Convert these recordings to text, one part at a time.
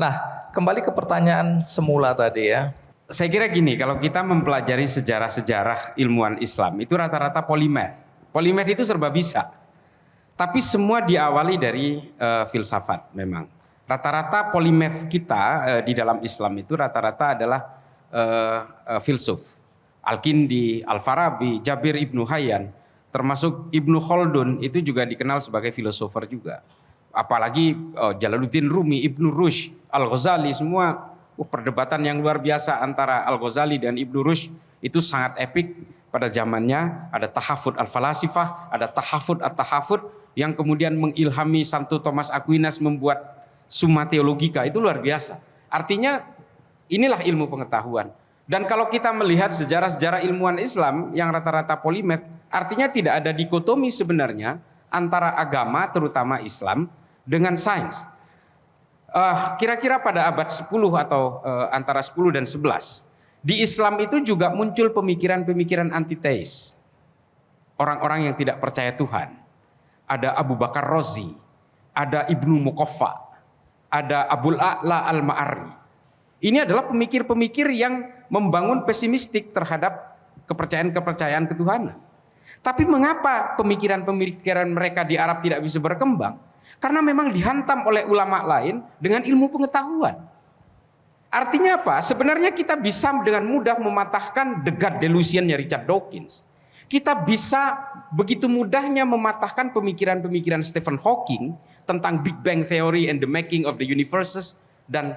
Nah, kembali ke pertanyaan semula tadi ya. Saya kira gini, kalau kita mempelajari sejarah-sejarah ilmuwan Islam itu rata-rata polimath. Polimath itu serba bisa. Tapi semua diawali dari filsafat memang. Rata-rata polimath kita di dalam Islam itu rata-rata adalah filsuf. Al-Kindi, Al-Farabi, Jabir Ibnu Hayyan, termasuk Ibnu Khaldun itu juga dikenal sebagai filosofer juga. Apalagi Jalaluddin Rumi, Ibnu Rushd, Al-Ghazali, semua perdebatan yang luar biasa antara Al-Ghazali dan Ibnu Rushd itu sangat epik pada zamannya. Ada tahafud al-falasifah, ada tahafud at-tahafud yang kemudian mengilhami Santo Thomas Aquinas membuat Summa Theologica, itu luar biasa. Artinya inilah ilmu pengetahuan. Dan kalau kita melihat sejarah-sejarah ilmuwan Islam yang rata-rata polimath, artinya tidak ada dikotomi sebenarnya antara agama terutama Islam dengan sains. Kira-kira pada abad 10 atau antara 10 dan 11, di Islam itu juga muncul pemikiran-pemikiran antiteis. Orang-orang yang tidak percaya Tuhan. Ada Abu Bakar Razi, ada Ibnu Muqaffa, ada Abul A'la Al-Ma'arri. Ini adalah pemikir-pemikir yang membangun pesimistik terhadap kepercayaan-kepercayaan ketuhanan. Tapi mengapa pemikiran-pemikiran mereka di Arab tidak bisa berkembang? Karena memang dihantam oleh ulama lain dengan ilmu pengetahuan. Artinya apa? Sebenarnya kita bisa dengan mudah mematahkan the God delusion-nya Richard Dawkins. Kita bisa begitu mudahnya mematahkan pemikiran-pemikiran Stephen Hawking tentang Big Bang Theory and the making of the universes dan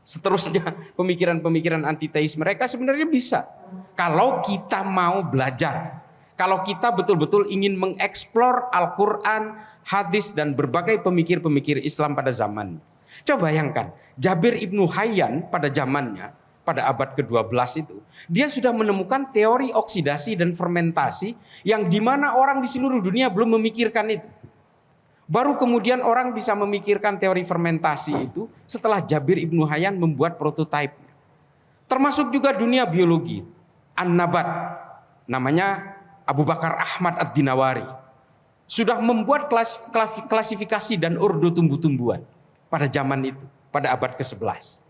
seterusnya, pemikiran-pemikiran antiteis mereka sebenarnya bisa. Kalau kita mau belajar, kalau kita betul-betul ingin mengeksplor Al-Quran, hadis dan berbagai pemikir-pemikir Islam pada zaman. Coba bayangkan, Jabir Ibnu Hayyan pada zamannya, pada abad ke-12 itu, dia sudah menemukan teori oksidasi dan fermentasi yang dimana orang di seluruh dunia belum memikirkan itu. Baru kemudian orang bisa memikirkan teori fermentasi itu setelah Jabir Ibnu Hayyan membuat prototipe. Termasuk juga dunia biologi, An-Nabat, namanya Abu Bakar Ahmad Ad-Dinawari, sudah membuat klasifikasi dan ordo tumbuh-tumbuhan pada zaman itu, pada abad ke-11.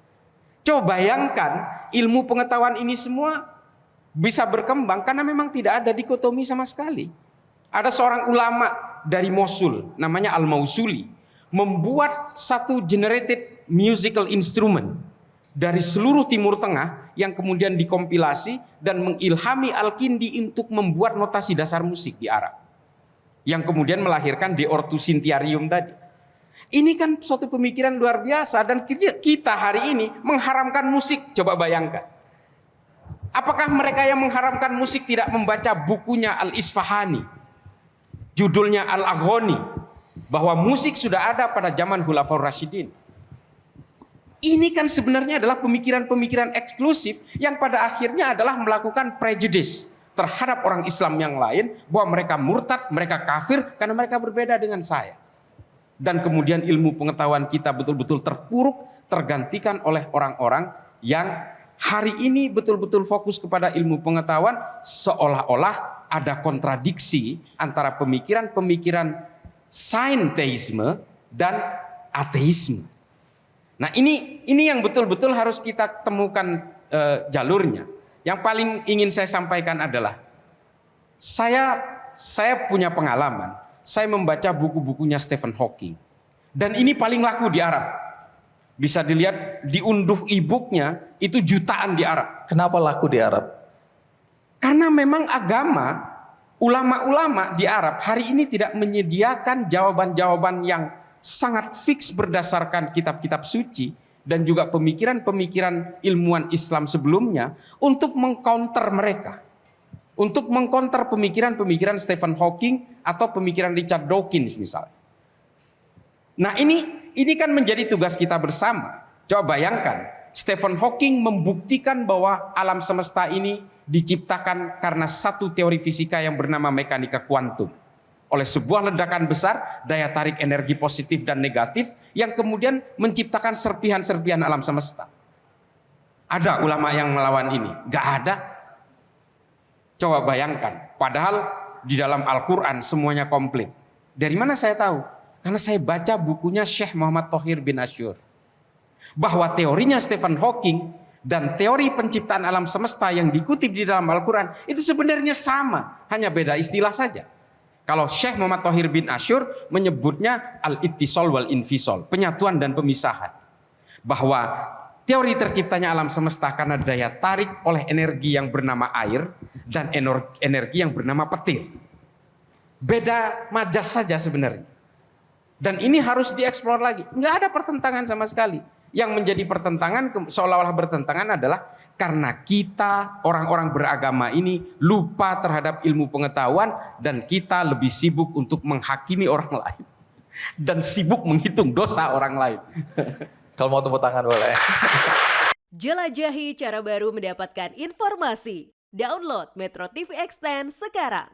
Coba bayangkan ilmu pengetahuan ini semua bisa berkembang karena memang tidak ada dikotomi sama sekali. Ada seorang ulama dari Mosul namanya Al-Mausuli membuat satu generated musical instrument dari seluruh Timur Tengah yang kemudian dikompilasi dan mengilhami Al-Kindi untuk membuat notasi dasar musik di Arab, yang kemudian melahirkan De Ortu Sintiarium tadi. Ini kan suatu pemikiran luar biasa dan kita hari ini mengharamkan musik. Coba bayangkan. Apakah mereka yang mengharamkan musik tidak membaca bukunya Al-Isfahani, judulnya Al-Aghani, bahwa musik sudah ada pada zaman Khulafaur Rasyidin. Ini kan sebenarnya adalah pemikiran-pemikiran eksklusif yang pada akhirnya adalah melakukan prejudice terhadap orang Islam yang lain, bahwa mereka murtad, mereka kafir karena mereka berbeda dengan saya. Dan kemudian ilmu pengetahuan kita betul-betul terpuruk, tergantikan oleh orang-orang yang hari ini betul-betul fokus kepada ilmu pengetahuan, seolah-olah ada kontradiksi antara pemikiran-pemikiran sainteisme dan ateisme. Nah ini yang betul-betul harus kita temukan jalurnya. Yang paling ingin saya sampaikan adalah saya punya pengalaman. Saya membaca buku-bukunya Stephen Hawking. Dan ini paling laku di Arab. Bisa dilihat diunduh e-booknya itu jutaan di Arab. Kenapa laku di Arab? Karena memang agama, ulama-ulama di Arab hari ini tidak menyediakan jawaban-jawaban yang sangat fix berdasarkan kitab-kitab suci dan juga pemikiran-pemikiran ilmuwan Islam sebelumnya untuk mengcounter mereka. Untuk mengcounter pemikiran-pemikiran Stephen Hawking atau pemikiran Richard Dawkins misalnya. Nah ini kan menjadi tugas kita bersama. Coba bayangkan, Stephen Hawking membuktikan bahwa alam semesta ini diciptakan karena satu teori fisika yang bernama mekanika kuantum. Oleh sebuah ledakan besar, daya tarik energi positif dan negatif yang kemudian menciptakan serpihan-serpihan alam semesta. Ada ulama yang melawan ini? Gak ada. Coba bayangkan, padahal di dalam Al-Quran semuanya komplit. Dari mana saya tahu? Karena saya baca bukunya Syekh Muhammad Thohir bin Asyur. Bahwa teorinya Stephen Hawking dan teori penciptaan alam semesta yang dikutip di dalam Al-Quran itu sebenarnya sama, hanya beda istilah saja. Kalau Syekh Muhammad Thohir bin Asyur menyebutnya al-ittisal wal infisal, penyatuan dan pemisahan. Bahwa teori terciptanya alam semesta karena daya tarik oleh energi yang bernama air dan energi yang bernama petir. Beda majas saja sebenarnya. Dan ini harus dieksplor lagi. Nggak ada pertentangan sama sekali. Yang menjadi pertentangan, seolah-olah bertentangan adalah karena kita orang-orang beragama ini lupa terhadap ilmu pengetahuan dan kita lebih sibuk untuk menghakimi orang lain. Dan sibuk menghitung dosa orang lain. Kalau mau tepuk tangan boleh. Jelajahi cara baru mendapatkan informasi. Download Metro TV Extend sekarang.